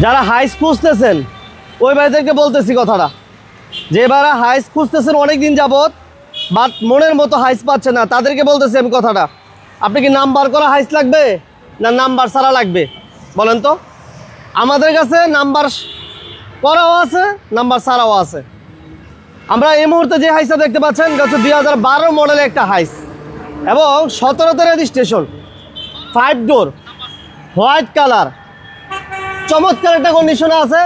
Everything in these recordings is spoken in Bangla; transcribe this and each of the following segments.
যারা হাইস খুঁজতেছেন ওই ভাইদেরকে বলতেছি কথাটা, যে এবারে হাইস খুঁজতেছেন অনেক দিন যাবত বাট মনের মতো হাইস পাচ্ছে না, তাদেরকে বলতেছি আমি কথাটা, আপনি কি নাম্বার করা হাইস লাগবে না নাম্বার ছাড়া লাগবে বলেন তো? আমাদের কাছে নাম্বার করাও আছে, নাম্বার ছাড়াও আছে। আমরা এই মুহূর্তে যে হাইসটা দেখতে পাচ্ছেন এটা হচ্ছে 2012 মডেলের একটা হাইস এবং 17তে রেজিস্ট্রেশন, 5 ডোর, হোয়াইট কালার, চমৎকার একটা কন্ডিশনে আছে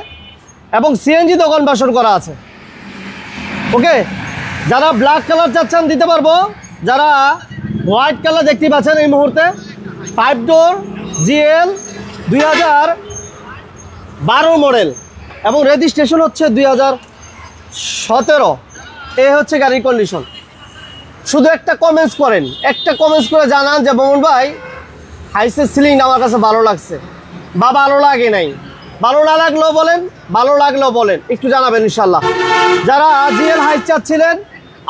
এবং সিএনজিতে কনভার্সন করা আছে। ওকে, যারা ব্ল্যাক কালার চাচ্ছেন দিতে পারবো, যারা হোয়াইট কালার দেখতে পাচ্ছেন এই মুহূর্তে 5 ডোর জিএল 2012 মডেল এবং রেজিস্ট্রেশন হচ্ছে 2017। এই হচ্ছে গাড়ির কন্ডিশন। শুধু একটা কমেন্টস করেন, একটা কমেন্টস করে জানান যে মোমন ভাই হাইসের সিলিংটা আমার কাছে ভালো লাগছে বা ভালো লাগে নাই। ভালো না লাগলেও বলেন, ভালো লাগলেও বলেন, একটু জানাবেন ইনশাল্লাহ। যারা জিএল হাইস চাচ্ছিলেন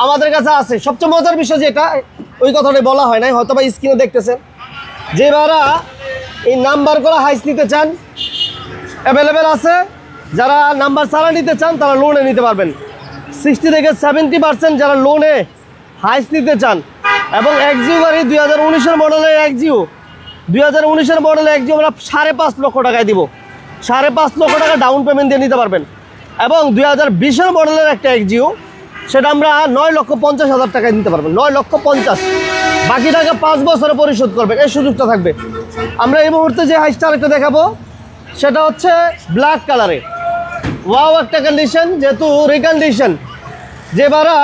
আমাদের কাছে আছে। সবচেয়ে মজার বিষয় যেটা, ওই কথাটাই বলা হয় নাই, হয়তো বা স্ক্রিনে দেখতেছেন, যে যারা এই নাম্বার করা হাইস নিতে চান অ্যাভেলেবেল আছে। যারা নাম্বার ছাড়া নিতে চান তারা লোনে নিতে পারবেন। 60 থেকে 70% যারা লোনে হাইস নিতে চান এবং এক্সিউ গাড়ি 2019-এর মডেলের এক্সিউ, 2019-এর মডেলের এক্সিউ আমরা 5.5 লক্ষ টাকায় দিব। 5.5 লক্ষ টাকা ডাউন পেমেন্ট দিয়ে নিতে পারবেন। এবং 2020-এর মডেলের একটা এক্সিউ, সেটা আমরা 9,50,000 টাকায় নিতে পারবেন। 9,50,000, বাকি টাকা 5 বছরে পরিশোধ করবেন, এই সুযোগটা থাকবে। আমরা এই মুহূর্তে যে হাইসটা আরেকটা দেখাবো সেটা হচ্ছে ব্ল্যাক কালারে। ওয়াও একটা কন্ডিশন, যেহেতু রিকন্ডিশন, যে ভাড়া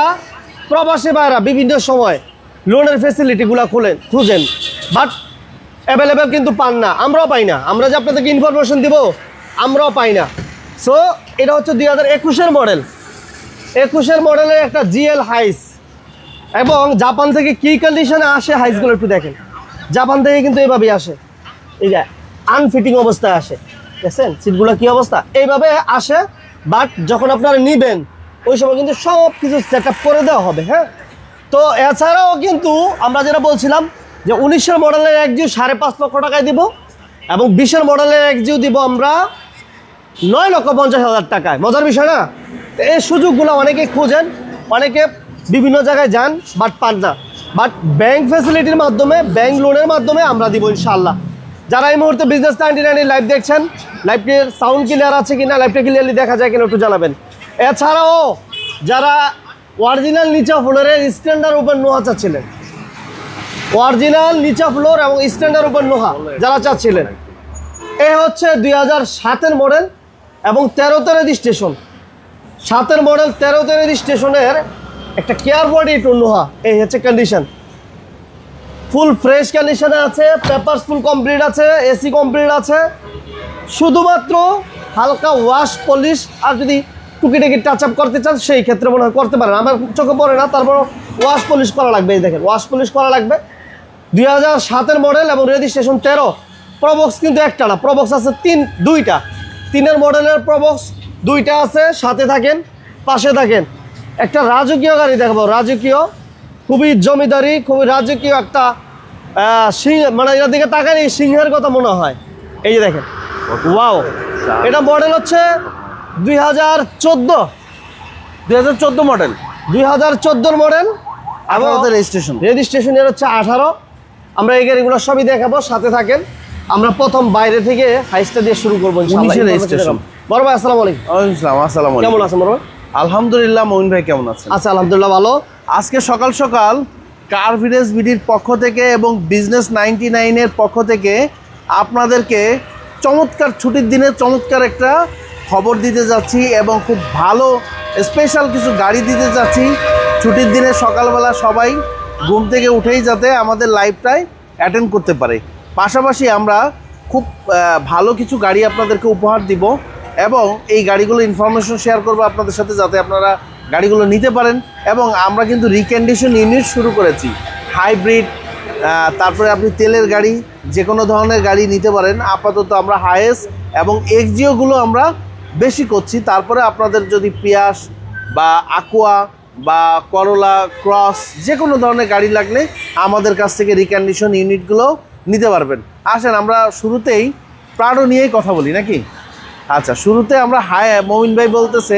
প্রবাসী ভাইরা বিভিন্ন সময় লোনের ফেসিলিটিগুলো খুঁজেন বাট অ্যাভেলেবেল কিন্তু পান না, আমরাও পাই না। আমরা যে আপনাদেরকে ইনফরমেশন দিব আমরাও পাই না। সো এটা হচ্ছে 2021-এর মডেল, 21-এর মডেলের একটা জিএল হাইস এবং জাপান থেকে কী কন্ডিশনে আসে হাইসগুলো একটু দেখেন। জাপান থেকে কিন্তু এইভাবেই আসে, এই যে আনফিটিং অবস্থায় আসে, দেখছেন সিটগুলো কী অবস্থা, এইভাবে আসে। বাট যখন আপনারা নিবেন ওই সময় কিন্তু সব কিছু সেট আপ করে দেওয়া হবে। হ্যাঁ, তো এছাড়াও কিন্তু আমরা যেটা বলছিলাম যে 19-এর মডেলের এক্সিউ 5.5 লক্ষ টাকায় দিব এবং 20-এর মডেলের এক্সিউ দিব আমরা 9,50,000 টাকায়। মজার বিষয় না? এই সুযোগগুলো অনেকে খোঁজেন, অনেকে বিভিন্ন জায়গায় যান বাট পান না। বাট ব্যাংক ফ্যাসিলিটির মাধ্যমে, ব্যাংক লোনের মাধ্যমে আমরা দিব ইনশাআল্লাহ। যারা এই মুহূর্তে বিজনেস 99 লাইভ দেখছেন, লাইভটির সাউন্ড ক্লিয়ার আছে কিনা, লাইভটা ক্লিয়ারলি দেখা যায় কিনা একটু জানাবেন। এছাড়াও যারা অরিজিনাল নিচা ফ্লোরের স্ট্যান্ডার্ড ওপেন নোহা চাচ্ছিলেন, অরিজিনাল নিচা ফ্লোর এবং স্ট্যান্ডার্ড ওপেন নোহা যারা চাচ্ছিলেন, এ হচ্ছে 2007-এর মডেল এবং 13তে রেজিস্ট্রেশন। 7-এর মডেল 13তে রেজিস্ট্রেশনের একটা কেয়ার বডি টু নোহা, এই হচ্ছে কন্ডিশন। ফুল ফ্রেশ কন্ডিশনে আছে, পেপারস ফুল কমপ্লিট আছে, এসি কমপ্লিট আছে। শুধুমাত্র হালকা ওয়াশ পলিশ আর যদি টুকিটাকি টাচ আপ করতে চান সেই ক্ষেত্রে মনে হয় করতে পারেন, আমার চোখে পড়ে না, তারপর ওয়াশ পলিশ করা লাগবে। এই দেখেন ওয়াশ পলিশ করা লাগবে। 2007-এর মডেল এবং রেজিস্ট্রেশন 13। প্রবক্স কিন্তু একটা না, প্রবক্স আছে দুইটা। 3-এর মডেলের প্রবক্স 2টা আছে। সাথে থাকেন, পাশে থাকেন। একটা রাজকীয় গাড়ি দেখাবো, রাজকীয়, খুবই জমিদারি, খুবই রাজকীয় একটা সিংহ, মানে এটার দিকে তাকালে সিংহের কথা মনে হয়। এই যে দেখেন, ওয়াও, এটা মডেল হচ্ছে 2014 মডেল, 2014 মডেল এবং রেজিস্ট্রেশনের হচ্ছে 18। আমরা এই গাড়িগুলো সবই দেখাবো, সাথে থাকেন। আমরা প্রথম বাইরে থেকে হাইসটা দিয়ে শুরু করবো ইনশাআল্লাহ। বড় ভাই আসসালামু আলাইকুম। আসসালামু আলাইকুম। কেমন আছেন বড় ভাই? আলহামদুলিল্লাহ। মঈন ভাই কেমন আছেন? আচ্ছা, আলহামদুলিল্লাহ ভালো। আজকে সকাল সকাল কার ভিলেজ বিডির পক্ষ থেকে এবং বিজনেস 99-এর পক্ষ থেকে আপনাদেরকে চমৎকার ছুটির দিনে চমৎকার একটা খবর দিতে যাচ্ছি এবং খুব ভালো স্পেশাল কিছু গাড়ি দিতে যাচ্ছি। ছুটির দিনে সকালবেলা সবাই ঘুম থেকে উঠেই যাতে আমাদের লাইভটায় অ্যাটেন্ড করতে পারে। পাশাপাশি আমরা খুব ভালো কিছু গাড়ি আপনাদেরকে উপহার দিব এবং এই গাড়িগুলো ইনফরমেশন শেয়ার করবো আপনাদের সাথে, যাতে আপনারা গাড়িগুলো নিতে পারেন। এবং আমরা কিন্তু রিকন্ডিশন ইউনিট শুরু করেছি, হাইব্রিড, তারপরে আপনি তেলের গাড়ি, যে কোনো ধরনের গাড়ি নিতে পারেন। আপাতত আমরা হায়েস এবং এক্সজিওগুলো আমরা বেশি করছি। তারপরে আপনাদের যদি পিয়াস বা aqua বা করোলা ক্রস যে কোনো ধরনের গাড়ি লাগলে আমাদের কাছ থেকে রিকন্ডিশন ইউনিটগুলো নিতে পারবেন। আসেন আমরা শুরুতেই প্রাডো নিয়েই কথা বলি নাকি? আচ্ছা, শুরুতে আমরা মমিন ভাই বলতেছে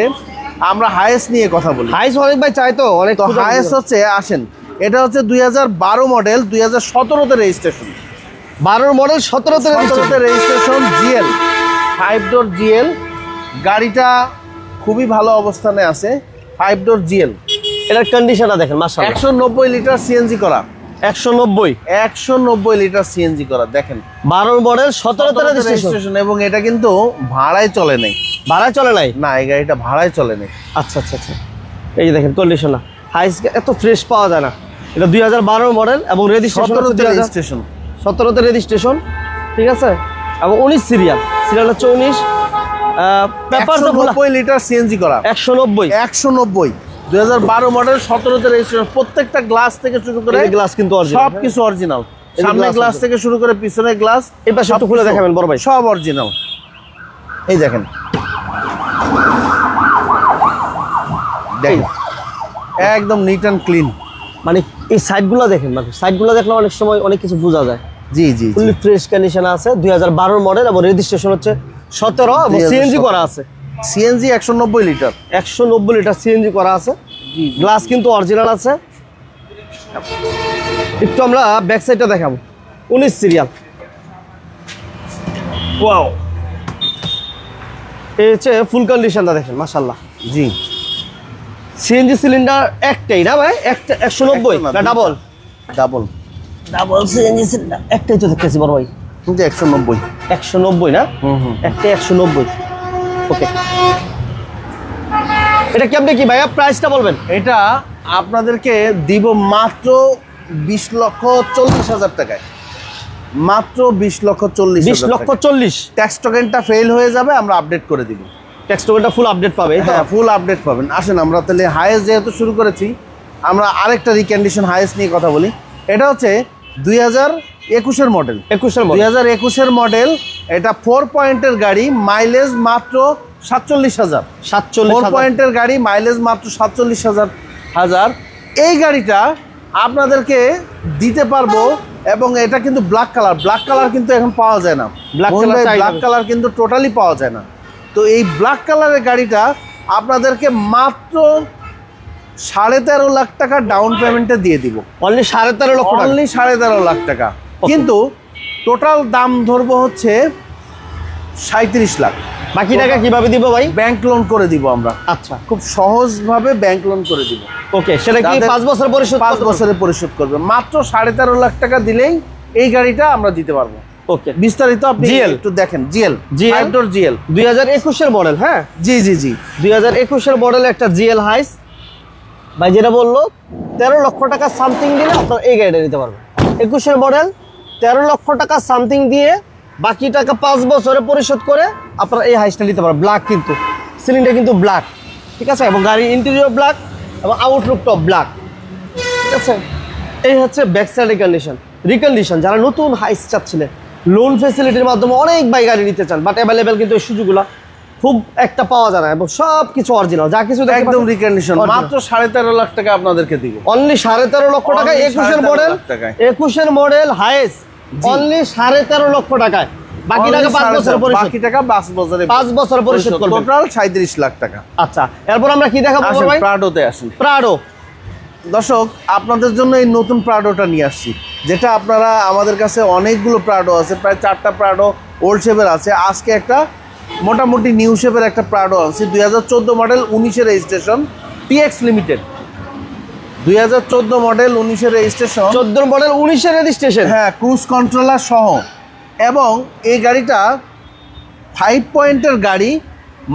আমরা হায়েস্ট নিয়ে কথা বলি। হাইস অনেক ভাই চাই তো অনেক, তো হায়েস্ট হচ্ছে, আসেন, এটা হচ্ছে 2012 মডেল, 2017তে রেজিস্ট্রেশন। 12 মডেল 17তে রেজিস্ট্রেশন, জিএল 5 ডোর জিএল। গাড়িটা খুবই ভালো অবস্থানে আছে, 5 ডোর জিএল। এটার কন্ডিশনটা দেখেন মাশাআল্লাহ, 190 লিটার সিএনজি করা, 190 লিটার সিএনজি করা। দেখেন 12 মডেল 17তে রেজিস্ট্রেশন, এবং এটা কিন্তু ভাড়ায় চলে নাই। ভাড়ায় চলে নাই? না, এই গাড়িটা ভাড়ায় চলে নাই। আচ্ছা আচ্ছা আচ্ছা, এই যে দেখেন কন্ডিশনটা, হাইস এত ফ্রেশ পাওয়া যায় না। এটা 2012 মডেল এবং রেজিস্ট্রেশন 17তে রেজিস্ট্রেশন, ঠিক আছে, এবং 19 সিরিয়াল হচ্ছে 19। পেপার তো 90 লিটার সিএনজি করা, 190 2012 মডেল 17তে রেজিস্ট্রেশন। প্রত্যেকটা গ্লাস থেকে শুরু করে গ্লাস কিন্তু সবকিছু অরিজিনাল, সামনে গ্লাস থেকে শুরু করে পিছনের গ্লাস, এই পাশে একটু খুলে দেখাবেন বড় ভাই, সব অরিজিনাল। এই দেখেন, দেখেন একদম নিট অ্যান্ড ক্লিন। মানে এই সাইডগুলো দেখেন, মানে সাইডগুলো দেখলে অনেক সময় অনেক কিছু বোঝা যায়। জি জি, ফুললি ফ্রেশ কন্ডিশন আছে, 2012 মডেল এবং রেজিস্ট্রেশন হচ্ছে 17 এবং সিএনজি করা আছে। সিএনজি 190 লিটার, 190 লিটার সিএনজি করা আছে, গ্লাস কিন্তু অরিজিনাল আছে। একটু আমরা ব্যাক সাইডটা দেখাবো, 19 সিরিয়াল। ওয়াও, এই হচ্ছে ফুল কন্ডিশনটা দেখেন মাশাআল্লাহ। জি, সিএনজি সিলিন্ডার একটাই না ভাই? একটা 190 না ডাবল? ডাবল সিএনজি সিলিন্ডার একটাই তো দেখতেছি বড় ভাই, কিন্তু 190 না? একটা 190। ওকে, এটা কি আপনি কি ভাইয়া প্রাইসটা বলবেন? এটা আপনাদেরকে দিব মাত্র 20,40,000 টাকায়, মাত্র 20,40,000। ট্যাক্স টোকেনটা ফেল হয়ে যাবে, আমরা আপডেট করে দিব। ট্যাক্স টোকেনটা ফুল আপডেট পাবে? হ্যাঁ, ফুল আপডেট পাবেন। আসেন আমরা তাহলে হায়েস্ট যেহেতু শুরু করেছি, আমরা আরেকটা রিকন্ডিশন হায়েস্ট নিয়ে কথা বলি। এটা হচ্ছে 2021-এর মডেল, 2021-এর মডেল। এটা 4 পয়েন্টের গাড়ি, মাইলেজ মাত্র 47,000। 4 পয়েন্টের গাড়ি, মাইলেজ মাত্র 47,000। এই গাড়িটা আপনাদেরকে দিতে পারবো, এবং এটা কিন্তু ব্ল্যাক কালার কিন্তু এখন পাওয়া যায় না। ব্ল্যাক কালার কিন্তু টোটালি পাওয়া যায় না। তো এই ব্ল্যাক কালারের গাড়িটা আপনাদেরকে মাত্র 13.5 লাখ টাকা ডাউন পেমেন্টে দিয়ে দিব। অনলি 13.5 লক্ষ, অনলি 13.5 লাখ টাকা। কিন্তু টোটাল দাম ধরবো হচ্ছে 37 লাখ। বাকি টাকা কিভাবে দিব ভাই? ব্যাংক লোন করে দিব আমরা। আচ্ছা, খুব সহজভাবে ব্যাংক লোন করে দিব। ওকে, সেটা কি 5 বছর পরিশোধ? 5 বছরে পরিশোধ করবে। মাত্র 13.5 লাখ টাকা দিলেই এই গাড়িটা আমরা দিতে পারবো। ওকে, বিস্তারিত আপনি একটু দেখেন। জিএল 5 ডোর জিএল 2021-এর মডেল। হ্যাঁ, জি জি জি, 2021-এর মডেল একটা জিএল হাইস ভাই, যেটা বললো 13 লক্ষ টাকা সামথিং দিলে আপনার এই গাড়িটা নিতে পারবেন। 21-এর মডেল 13 লক্ষ টাকা সামথিং দিয়ে বাকি টাকা 5 বছরে পরিশোধ করে আপনারা এই হাইসটা নিতে পারবেন। ব্ল্যাক কিন্তু সিলিন্ডার কিন্তু ব্ল্যাক, ঠিক আছে, এবং গাড়ির ইন্টেরিয়র ব্ল্যাক এবং আউটলুকটাও ব্ল্যাক, ঠিক আছে। এই হচ্ছে ব্যাক সাইডের রিকন্ডিশন। যারা নতুন হাইস চাচ্ছিলেন, লোন ফেসিলিটির মাধ্যমে অনেক বাই গাড়ি নিতে চান, বাট অ্যাভেলেবেল কিন্তু এই সুযোগগুলো খুব একটা পাওয়া যায় না, এবং সব কিছু অরিজিনাল, যা কিছু একদম রিকন্ডিশন। মাত্র 13.5 লাখ টাকা আপনাদেরকে দিব। অনলি 13.5 লক্ষ টাকা। 21-এর মডেল হাইস অনলি 13.5 লক্ষ টাকায়। বাকি টাকা 5 বছর পরিশোধ। বাকি টাকা 5 বছর পরিশোধ করবেন। টোটাল 37 লাখ টাকা। আচ্ছা, এরপর আমরা কি দেখাবো ভাই? প্রাডোতে আসেন। প্রাডো। দর্শক, আপনাদের জন্য এই নতুন প্রাডোটা নিয়ে আসছি, যেটা আপনারা, আমাদের কাছে অনেকগুলো প্রাডো আছে, প্রায় 4টা প্রাডো ওল্ড শেপের আছে। আজকে একটা মোটামুটি নিউ শেপের একটা প্রাডো আছে, 2014 মডেল 19-এর রেজিস্ট্রেশন, টিএক্স লিমিটেড। 2014 মডেল 19-এর রেজিস্ট্রেশন, 14 মডেল 19-এর রেজিস্ট্রেশন, হ্যাঁ, ক্রুজ কন্ট্রোলার সহ। এবং এই গাড়িটা 5 পয়েন্টের গাড়ি,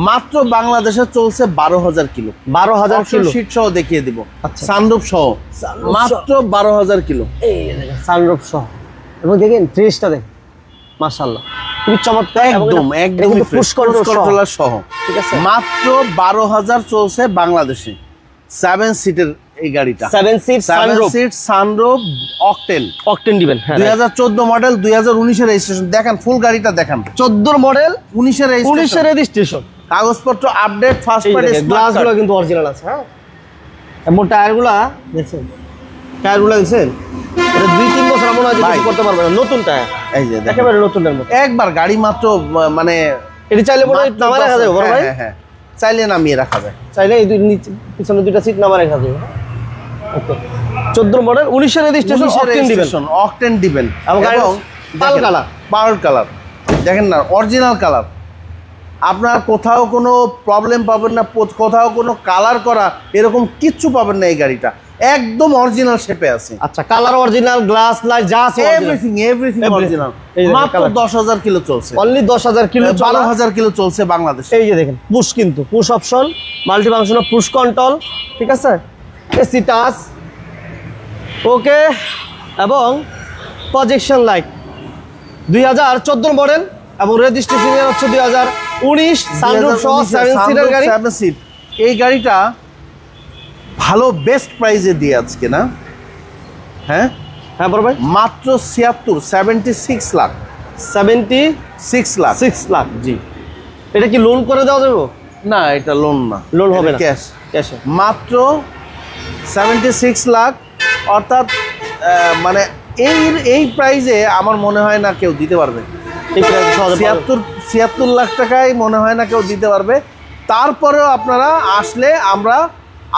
মাত্র বাংলাদেশে চলছে 12,000 কিলো। 12,000 কিলো সিট সহ দেখিয়ে দিব, আচ্ছা, সানরুফ সহ, মাত্র 12,000 কিলো। এই দেখেন সানরুফ সহ, এবং দেখেন ফ্রেশটা দেখেন মাশাআল্লাহ, খুবই চমৎকার। একদম পুশ কন্ট্রোলার সহ, ঠিক আছে। মাত্র 12,000 চলছে বাংলাদেশে। 7 সিটের এই গাড়িটা, 7 সিট সানরুফ, অকটেন দিবেন। 2014 মডেল 2019-এর রেজিস্ট্রেশন। দেখেন ফুল গাড়িটা দেখেন, 14 মডেল 19-এর রেজিস্ট্রেশন, কাগজপত্র আপডেট, ফার্স্ট পার্টি, গ্লাসগুলো কিন্তু অরিজিনাল আছে। হ্যাঁ, এবং টায়ারগুলো দেখছেন, দেখছেন, এটা 2-3 বছর মনে হয় কিছু করতে পারবে না, নতুন টায়ার। এই যে একেবারে নতুনের মতো। একবার গাড়ি মাত্র মানে এটি চাইলে বড় নামা রাখা যাবে বড় ভাই? হ্যাঁ হ্যাঁ, চাইলে নামিয়ে রাখা যায়। চাইলে এই দুই নিচে পিছনে দুইটা সিট নামা রাখা যাবে। ওকে 14 মডেল 19 এর রেজিস্ট্রেশন, অকটেন দিবেন, অকটেন দিবেন এবং পাল কালার, পাল কালার দেখেন না, অরিজিনাল কালার। আপনার কোথাও কোনো প্রবলেম পাবেন না, কোথাও কোনো কালার করা এরকম কিচ্ছু পাবেন না। এই গাড়িটা একদম অরিজিনাল শেপে আছে। আচ্ছা, কালার অরিজিনাল, গ্লাস লাইট যা আছে এভরিথিং অরিজিনাল। মাত্র 10,000 কিলো চলছে, অনলি 10,000 কিলো, 12,000 কিলো চলছে বাংলাদেশে। এই যে দেখেন পুশ, কিন্তু push option, multi function push control, ঠিক আছে, এসি টাচ, ওকে, এবং প্রজেকশন লাইট। 2014 মডেল এবং রেজিস্ট্রেশন হচ্ছে 2019, সানরুফ সহ 7 সিটের গাড়ি। 7 সিট। এই গাড়িটা ভালো বেস্ট প্রাইসে দিয়ে আজকে না? হ্যাঁ হ্যাঁ বড় ভাই, মাত্র 76 লাখ, 76 লাখ, 6 লাখ। জি। এটা কি লোন করে দেওয়া যাবে? না, এটা লোন না, লোন হবে না, ক্যাশ, ক্যাশে। মাত্র 76 লাখ, অর্থাৎ মানে এই প্রাইসে আমার মনে হয় না কেউ দিতে পারবে। 76 লাখ টাকায় মনে হয় না কেউ দিতে পারবে। তারপরেও আপনারা আসলে আমরা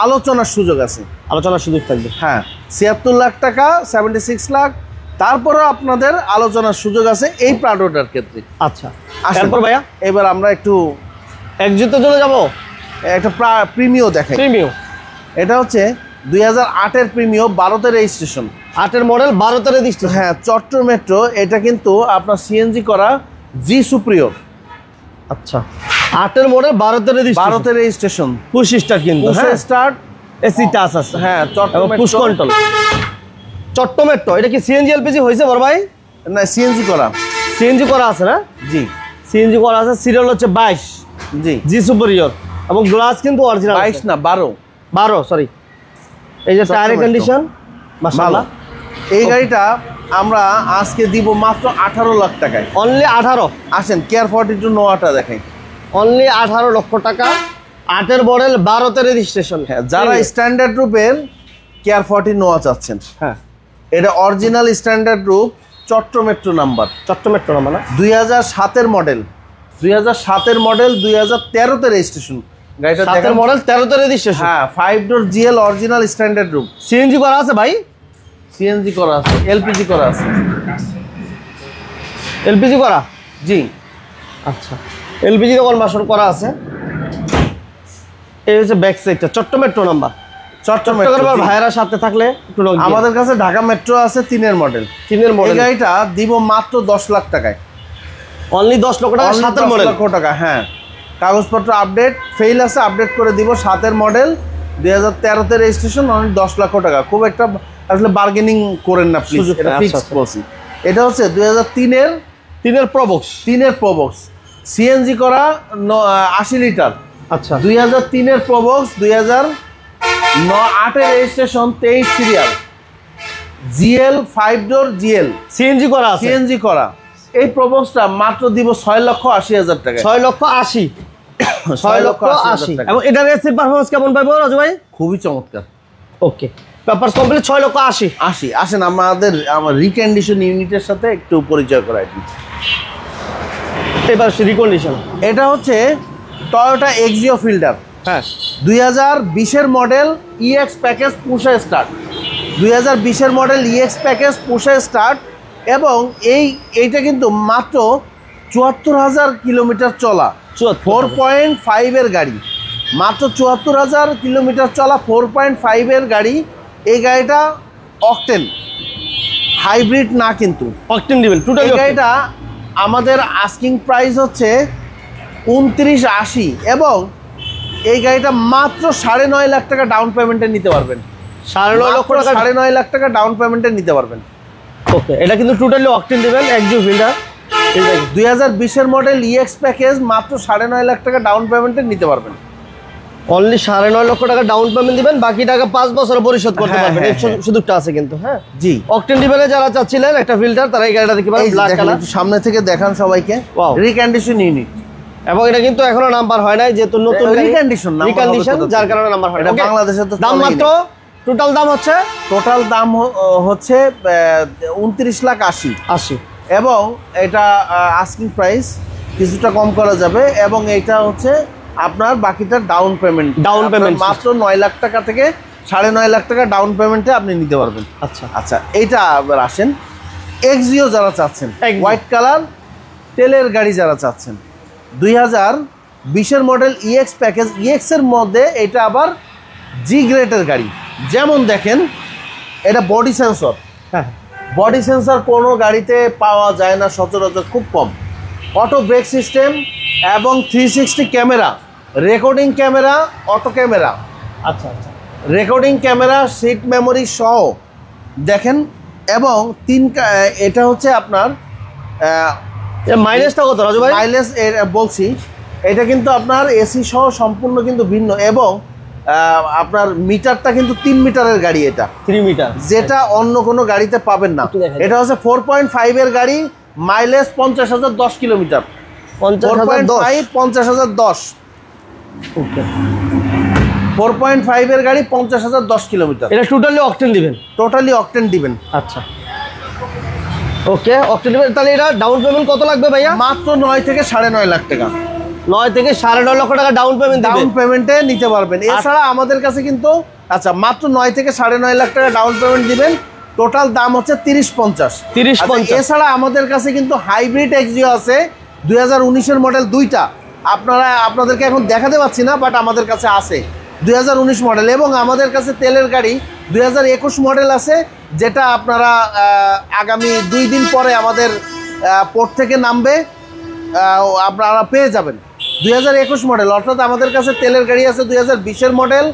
আলোচনার সুযোগ আছে, আলোচনার সুযোগ থাকবে। হ্যাঁ, 76 লাখ টাকা, 76 লাখ, তারপরেও আপনাদের আলোচনার সুযোগ আছে এই প্রাডোটার ক্ষেত্রে। আচ্ছা, তারপর ভাইয়া এবার আমরা একটু এক্সিটের জন্য যাব, একটা প্রিমিও দেখাই। প্রিমিও, এটা হচ্ছে 2008-এর প্রিমিও, 12-তে রেজিস্ট্রেশন, 8-এর মডেল, 12-তে রেজিস্ট্রেশন। হ্যাঁ, চট্টগ্রাম মেট্রো। এটা কিন্তু আপনার সিএনজি করা জি সুপ্রিয়র। আচ্ছা, 8-এর মডেল, 12-তে রেজিস্ট্রেশন, 12-তে রেজিস্ট্রেশন, পুশ স্টার্ট, কিন্তু হ্যাঁ, স্টার্ট, এসি টাচ আছে, হ্যাঁ, Chittagong push control. Chittagong metro, এটা কি সিএনজি এলপিজি হয়েছে বড় ভাই? না, সিএনজি করা, সিএনজি করা আছে না? জি, সিএনজি করা আছে। সিরিয়াল হচ্ছে 22, জি, জি সুপিরিয়র, এবং গ্লাস কিন্তু অরিজিনাল। 22 না 12, সরি। এই যে টায়ারের কন্ডিশন মাশাআল্লাহ। এই গাড়িটা আমরা আজকে দিব মাত্র 18 লাখ টাকায়, অনলি 18। আসেন কেয়ার 42 নোয়াটা দেখাই, অনলি 18 লক্ষ টাকা, 8-এর মডেল, 12-তে রেজিস্ট্রেশন। হ্যাঁ, যারা স্ট্যান্ডার্ড রূপের কেয়ার 40 নোয়া চাচ্ছেন, হ্যাঁ, এটা অরিজিনাল স্ট্যান্ডার্ড রূপ, Chattogram metro number, Chattogram metro number না, 2007-এর মডেল, 2007-এর মডেল, 2013-তে রেজিস্ট্রেশন। গাড়িটা 7-এর মডেল, 13-তে রেজিস্ট্রেশন। হ্যাঁ, 5 ডোর জিএল অরিজিনাল স্ট্যান্ডার্ড রূপ, সিএনজি করা আছে ভাই, সিএনজি করা আছে, এলপিজি করা আছে, এলপিজি করা, জি। আচ্ছা, এলপিজি তে কনভার্সন করা আছে। এই হচ্ছে ব্যাক সাইডটা, চট্টগ্রাম মেট্রো নাম্বার। চট্টগ্রামের ভাইয়েরা সাথে থাকলে একটু লোক আমাদের কাছে ঢাকা মেট্রো আছে 3-এর মডেল, 3-এর মডেল। এই গাড়িটা দিব মাত্র 10 লাখ টাকায়, অনলি 10 লক্ষ টাকা, 7-এর মডেল, 10 লক্ষ টাকা। হ্যাঁ, কাগজপত্র আপডেট, ফেল আছে, আপডেট করে দিব। 7-এর মডেল, 2013-তে রেজিস্ট্রেশন, অনলি 10 লক্ষ টাকা। খুব একটা আসলে বার্গেনিং করেন না প্লিজ, এটা ফিক্সড বলছি। এটা হচ্ছে 2003-এর প্রবক্স, 3-এর প্রবক্স, সিএনজি করা, 80 লিটার। আচ্ছা, 2003-এর প্রবক্স, 2008-এর registration, 23 serial, GL, 5 door GL, CNG করা আছে, সিএনজি করা। এই প্রবক্সটা মাত্র দিব 6,80,000 টাকা, 6,80,000, 6,80,000 টাকা। এবং এটার এসির পারফরম্যান্স কেমন পাইবো রাজু ভাই? খুবই চমৎকার। ওকে, পেপারস কমপ্লিট, 6,80,000। আসেন আমার রিকন্ডিশন ইউনিটের সাথে একটু পরিচয় করাই দিই। পেপারস রিকন্ডিশন, এটা হচ্ছে টয়োটা এক্সিও ফিল্ডার, হ্যাঁ, 2020-এর মডেল, ইএক্স প্যাকেজ পুশে স্টার্ট, 2020-এর মডেল, ইএক্স প্যাকেজ পুশে স্টার্ট। এবং এইটা কিন্তু মাত্র 74,000 কিলোমিটার চলা, 4.5-এর গাড়ি, মাত্র 74,000 কিলোমিটার চলা, 4.5-এর গাড়ি। এই গাড়িটা অকটেন, হাইব্রিড না, কিন্তু অকটেন দিবেন টোটাল। এই গাড়িটা আমাদের আস্কিং প্রাইস হচ্ছে 29,80, এবং এই গাড়িটা মাত্র 9.5 লাখ টাকা ডাউন পেমেন্টে নিতে পারবেন। 9.5 লক্ষ টাকা, 9.5 লাখ টাকা ডাউন পেমেন্টে নিতে পারবেন। ওকে, এটা কিন্তু টোটালি অকটেন দিবেন, এক্সিও ফিল্ডার। 2020-এর মডেল, ইএক্স প্যাকেজ, মাত্র 9.5 লাখ টাকা ডাউন পেমেন্টে নিতে পারবেন। অনলি 9.5 লক্ষ টাকা ডাউন পেমেন্ট দিবেন, বাকি টাকা 5 বছরে পরিশোধ করতে হ্যাঁ, পারবেন। হ্যাঁ, এই সুযোগটা আছে কিন্তু। হ্যাঁ জি, অকটেন দিবেন যারা চাচ্ছিলেন একটা ফিল্টার, তারা এই গাড়িটা দেখতে পারেন, ব্ল্যাক কালার। সামনে থেকে দেখান সবাইকে, Wow. রিকন্ডিশন ইউনিট, এবং এটা কিন্তু এখনো নাম্বার হয় নাই, যেহেতু নতুন রিকন্ডিশন, যার কারণে নাম্বার হয় না। বাংলাদেশে তো দাম মাত্র, টোটাল দাম হচ্ছে, টোটাল দাম হচ্ছে 29,80,000, এবং এবং এটা আস্কিং প্রাইস কিছুটা কম করা যাবে, এবং এটা হচ্ছে আপনার বাকিটা ডাউন পেমেন্ট। মাত্র 9 লাখ টাকা থেকে 9.5 লাখ টাকা ডাউন পেমেন্টে আপনি নিতে পারবেন। আচ্ছা আচ্ছা, এইটা আবার আসেন, এক্সিও যারা চাচ্ছেন, হোয়াইট কালার তেলের গাড়ি যারা চাচ্ছেন, 2020-এর মডেল ইএক্স প্যাকেজ। ইএক্সের মধ্যে এটা আবার জি গ্রেডের গাড়ি। যেমন দেখেন, এটা বডি সেন্সর। হ্যাঁ, বডি সেন্সর কোনো গাড়িতে পাওয়া যায় না সচরাচর, খুব কম। অটো ব্রেক সিস্টেম এবং 360 camera, recording camera, auto camera, আচ্ছা আচ্ছা, রেকর্ডিং ক্যামেরা, সিট মেমোরি সহ দেখেন। এবং এটা হচ্ছে আপনার মাইলেজটা কত রাজু ভাই? মাইলেজ বলছি, এটা কিন্তু আপনার এসি সহ সম্পূর্ণ কিন্তু ভিন্ন, এবং আপনার মিটারটা কিন্তু 3 মিটারের গাড়ি। এটা 3 মিটার, যেটা অন্য কোনো গাড়িতে পাবেন না। এটা হচ্ছে 4.5 এর গাড়ি, মাইলেজ 50,000 10 কিলোমিটার। 50,000 10। ওকে, 4.5 এর গাড়ি, 50,000 10 কিলোমিটার। এটা টোটালি অকটেন দিবেন? টোটালি অকটেন দিবেন। আচ্ছা, ওকে, অকটেন দিবেন। তাহলে এটা ডাউন পেমেন্ট কত লাগবে ভাইয়া? মাত্র 9 থেকে 9.5 লাখ টাকা। 9 থেকে 9.5 লক্ষ টাকা ডাউন পেমেন্ট দিবেন। ডাউন পেমেন্টে নিতে পারবেন। এছাড়া আমাদের কাছে কিন্তু আচ্ছা, মাত্র 9 থেকে 9.5 লাখ টাকা ডাউন পেমেন্ট দিবেন। টোটাল দাম হচ্ছে 30-50। এছাড়া আমাদের কাছে কিন্তু হাইব্রিড এক্সিও আছে, 2019-এর মডেল 2টা। আপনাদেরকে এখন দেখাতে পাচ্ছি না, বাট আমাদের কাছে আছে 2019 মডেল। এবং আমাদের কাছে তেলের গাড়ি 2021 মডেল আছে, যেটা আপনারা আগামী 2 দিন পরে আমাদের পোর্ট থেকে নামবে, আপনারা পেয়ে যাবেন। 2021 মডেল, অর্থাৎ আমাদের কাছে তেলের গাড়ি আছে 2020-এর মডেল,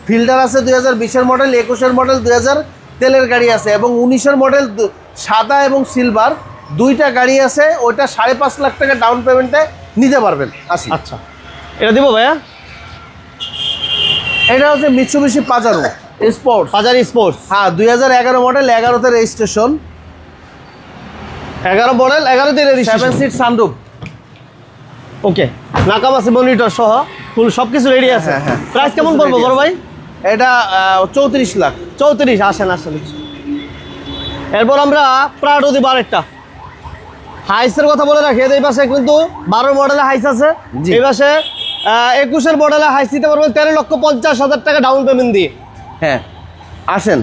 ফিল্ডার আছে 2020-এর মডেল, 21-এর মডেল, 2000 তেলের গাড়ি আছে, এবং 19-এর মডেল সাদা এবং সিলভার 2টা গাড়ি আছে। ওইটা 5.5 লাখ টাকা ডাউন পেমেন্টে নিতে পারবেন। আচ্ছা, এটা দিব ভাইয়া? এটা হচ্ছে Mitsubishi Pajero Sports. Pajero Sports, হ্যাঁ, 2011 মডেল, 11তে রেজিস্ট্রেশন। 11 মডেল, 11তে registration, 7 seat sunroof. Okay, Nakamichi monitor সহ ফুল সবকিছু রেডি আছে। হ্যাঁ, প্রাইস কেমন পড়বে বড় ভাই? এটা 34 লাখ। 34? আসেন আসেন। এরপর আমরা প্রাডো দিব আরেকটা। হাইসের কথা বলে রাখি, এই পাশে কিন্তু 12 মডেলের হাইস আছে, এই পাশে 21-এর মডেলের হাইস দিতে পারবেন 13,50,000 টাকা ডাউন পেমেন্ট দিয়ে। হ্যাঁ, আসেন।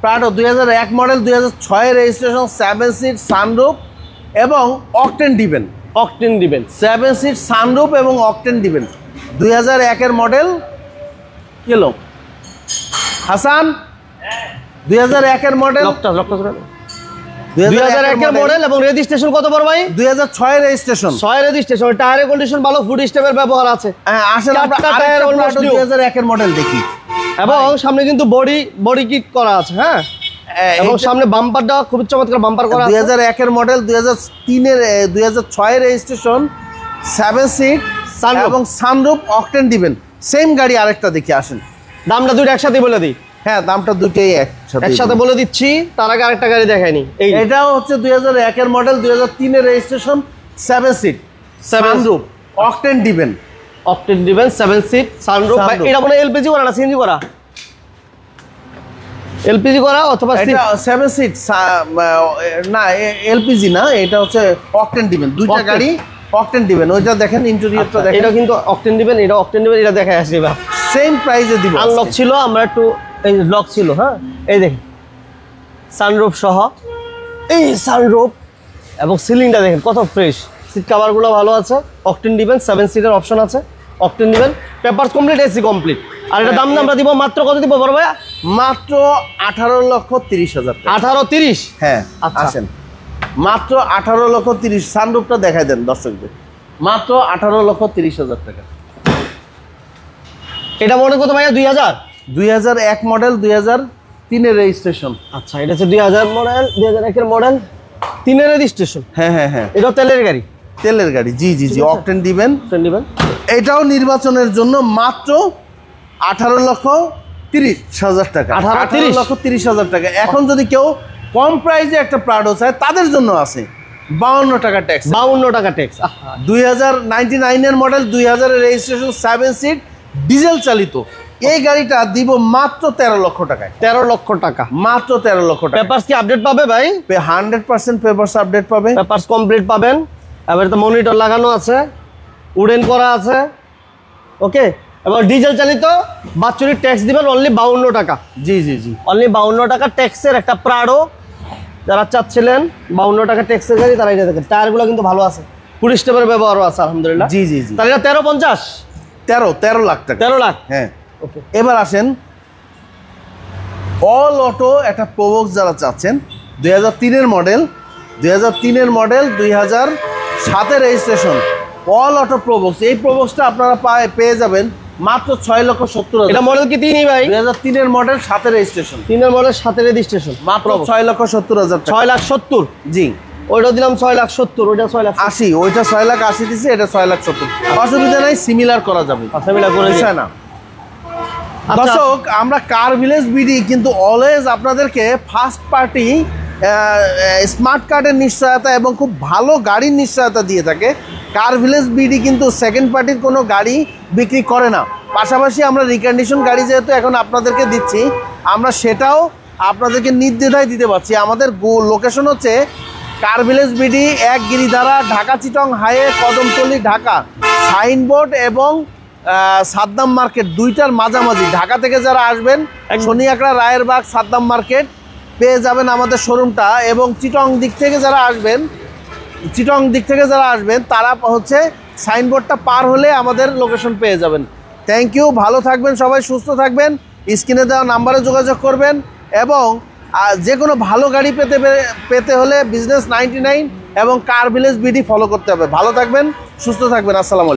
Prado 2001 model, 2006 registration, 7 seat sunroof এবং অকটেন দিবেন। 7 সিট সানরুফ এবং অকটেন দিবেন। 2001-এর মডেল কিলো হাসান, 2001-এর মডেল, 2001-এর মডেল এবং রেজিস্ট্রেশন কত বড় ভাই? 2006 রেজিস্ট্রেশন। 6 রেজিস্ট্রেশন, টায়ারের কন্ডিশন ভালো, ফুড স্টেপের ব্যবহার আছে। হ্যাঁ, আসলে আমরা আরেকটা প্রাডো 2001-এর মডেল দেখি। এবং সামনে কিন্তু বডি কিট করা আছে। হ্যাঁ, এবং সামনে বাম্পারটা খুব চমৎকার বাম্পার করা আছে। 2001-এর মডেল, 2006 রেজিস্ট্রেশন, 7 সিট এবং সানরুফ, অকটেন দিবেন। সেম গাড়ি আরেকটা দেখি, আসেন। দামটা দুটো একসাথে বলে দিই। হ্যাঁ, দামটা দুটোই একসাথে বলে দিচ্ছি, তার আগে আরেকটা গাড়ি দেখাইনি। এটাও হচ্ছে 2001-এর মডেল, 2003-এর রেজিস্ট্রেশন, 7 সিট সানরুফ, অকটেন দিবেন। 7 সিট সানরুফ। এটা মনে এলপিজি করা না সিএনজি করা? এলপিজি করা অথবা 7 সিট না, এলপিজি না, এটা হচ্ছে অকটেন দিবেন। 2টা গাড়ি অকটেন দিবেন। ওইটা দেখেন, ইন্টেরিয়রটা দেখেন। এটা কিন্তু অকটেন দিবেন, এটা দেখাই আসবে। সেম প্রাইসে দিব। আনলক ছিল, আমরা একটু এই লক ছিল। হ্যাঁ, এই দেখেন সানরুফ সহ, এই সানরুফ এবং সিলিংটা দেখেন কত ফ্রেশ। সিট কাভারগুলো ভালো আছে। অকটেন দিবেন, 7 সিটের অপশন আছে। অকটেন দিবেন, পেপারস কমপ্লিট, এসি কমপ্লিট। আর এটা দাম আমরা দিব মাত্র কত দিব বড় ভাইয়া? মাত্র 18,30,000 টাকা। 18,30? হ্যাঁ, আসেন। মাত্র 18,30,000। সানরুফটা দেখাই দেন দর্শকদের। মাত্র 18,30,000 টাকা। এটা মডেল কত ভাইয়া? 2001 মডেল, 2003-এর রেজিস্ট্রেশন। আচ্ছা, এটা হচ্ছে 2000 মডেল, 2001-এর মডেল, 3-এর রেজিস্ট্রেশন। হ্যাঁ, এটা তেলের গাড়ি। তেলের গাড়ি, জি। অকটেন দিবেন। এটাও নির্বাচনের জন্য মাত্র 18,30,000 টাকা। 18,30,000 টাকা। এখন যদি কেউ কম প্রাইসে একটা প্রাডো চায়, তাদের জন্য আছে 52 টাকা ট্যাক্স। 52 টাকা ট্যাক্স। 2099-এর মডেল, 2000-এর রেজিস্ট্রেশন, 7 সিট ডিজেল চালিত। এই গাড়িটা দিব মাত্র 13 লক্ষ টাকায়। 13 লক্ষ টাকা, মাত্র 13 লক্ষ টাকা। পেপারস কি আপডেট পাবে ভাই? 100% পেপারস আপডেট পাবে। পেপারস কমপ্লিট পাবেন। এবার তো মনিটর লাগানো আছে, উডেন করা আছে, ওকে। এবং ডিজেল চালিত, বাৎসরিক ট্যাক্স দিবেন অনলি 52 টাকা। জি জি জি, অনলি 52 টাকা ট্যাক্সের একটা প্রাডো যারা চাচ্ছিলেন 52 টাকা ট্যাক্সের গাড়ি, তারা এটা দেখেন। টায়ারগুলো কিন্তু ভালো আছে, 20 স্টেপের ব্যবহারও আছে আলহামদুলিল্লাহ। জি জি জি, তাহলে এটা 1350, 13 লাখ টাকা। 13 লাখ। হ্যাঁ, ওকে। এবার আসেন অল অটো একটা প্রোবক্স যারা চাচ্ছেন, 2003-এর মডেল, 2003-এর মডেল, 2007-এর রেজিস্ট্রেশন, অল অটো প্রোবক্স। এই প্রোবক্সটা আপনারা পেয়ে যাবেন মাত্র 6,70,000। এটা মডেল কি 3 ভাই? 2003-এর মডেল, 7-এর রেজিস্ট্রেশন, 3-এর মডেল, 7-এর রেজিস্ট্রেশন, মাত্র 6,70,000 টাকা। 6,70,000। জি, ওইটা দিলাম 6,70,000, ওইটা 6,80,000। 80, ওইটা 6,80,000 দিচ্ছে, এটা 6,70,000। অসুবিধা নাই, সিমিলার করা যাবে, আচ্ছা মিলা করে বিষয় না। আচ্ছা। দর্শক, আমরা কার ভিলেজ বিডি কিন্তু অলওয়েজ আপনাদেরকে ফার্স্ট পার্টি স্মার্ট কার্ডের নিশ্চয়তা এবং খুব ভালো গাড়ির নিশ্চয়তা দিয়ে থাকে। কার ভিলেজ বিডি কিন্তু সেকেন্ড পার্টির কোনো গাড়ি বিক্রি করে না। পাশাপাশি আমরা রিকন্ডিশন গাড়ি যেহেতু এখন আপনাদেরকে দিচ্ছি, আমরা সেটাও আপনাদেরকে নির্দ্বিধায় দিতে পারছি। আমাদের লোকেশন হচ্ছে car village BD, 1 Giridhara, Dhaka Chittagong highway, Kadamtali Dhaka, signboard এবং সাদ্দাম মার্কেট, দুইটার মাঝামাঝি। ঢাকা থেকে যারা আসবেন, শনিয়াকড়া, রায়েরবাগ, সাদ্দাম মার্কেট পেয়ে যাবেন আমাদের শোরুমটা। এবং চিটং দিক থেকে যারা আসবেন তারা হচ্ছে সাইনবোর্ডটা পার হলে আমাদের লোকেশন পেয়ে যাবেন। থ্যাংক ইউ, ভালো থাকবেন সবাই, সুস্থ থাকবেন। স্ক্রিনে দেওয়া নাম্বারে যোগাযোগ করবেন এবং যে কোনো ভালো গাড়ি পেতে হলে বিজনেস 99 এবং কার ভিলেজ বিডি ফলো করতে হবে। ভালো থাকবেন, সুস্থ থাকবেন। আসসালামু আলাইকুম।